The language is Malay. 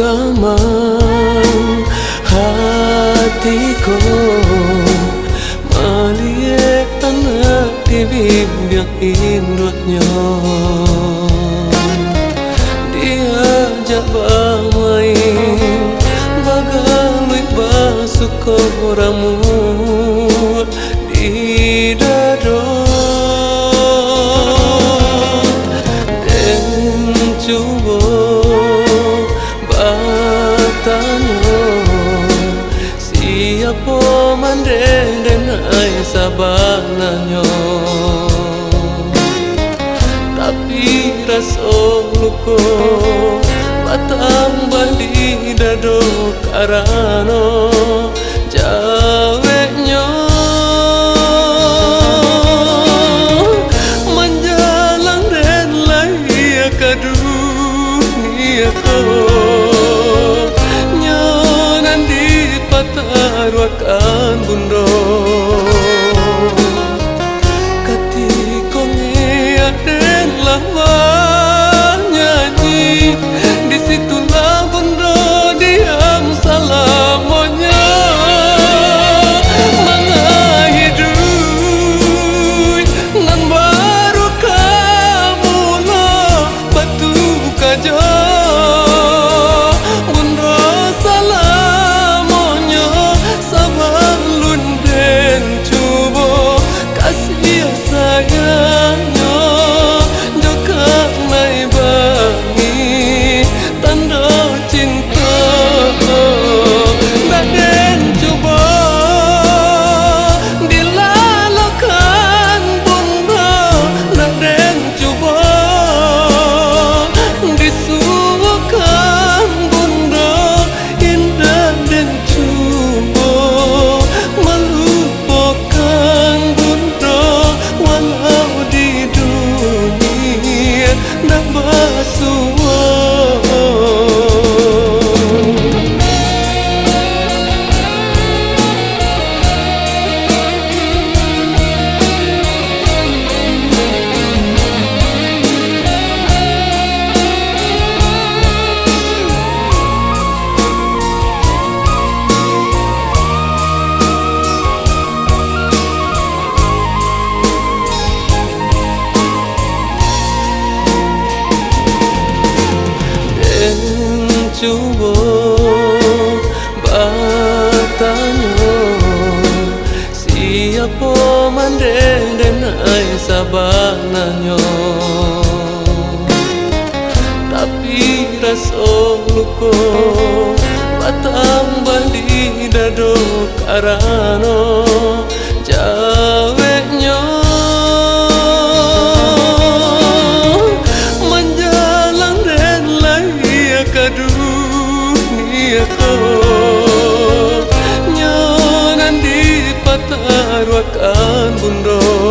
Lamang hatiku melihat anak di bibir induknya. Diajak bermain bagai basuh rambut di dada. Dan cuba bertanya siapa mandai denai sabananya. Tapi rasa luka bertambah di dada karena jawabnya menjalang dan lahir ke dunia ko nyanan di patah ruakan bunda. Ketika ngeaden lah nyanyi di situlah bunda diam selamanya. Menghidup nan baru kamu lah batu kaja bunda selamanya sabar lunden cuba kasih sayangnya dekat naik bangi tanda cinta. Dan cuba dilalakan bunda, dan cuba disuruhkan bunda, indah dan cuba melupakan bunda walau di dunia dah bersua. Cuba bertanya siapa mandai denai sabananya. Tapi rasa luka bertambah di dada karena jawabnya menjalang dan lahir ke dunia ko nyanan di patah ruakan bunda.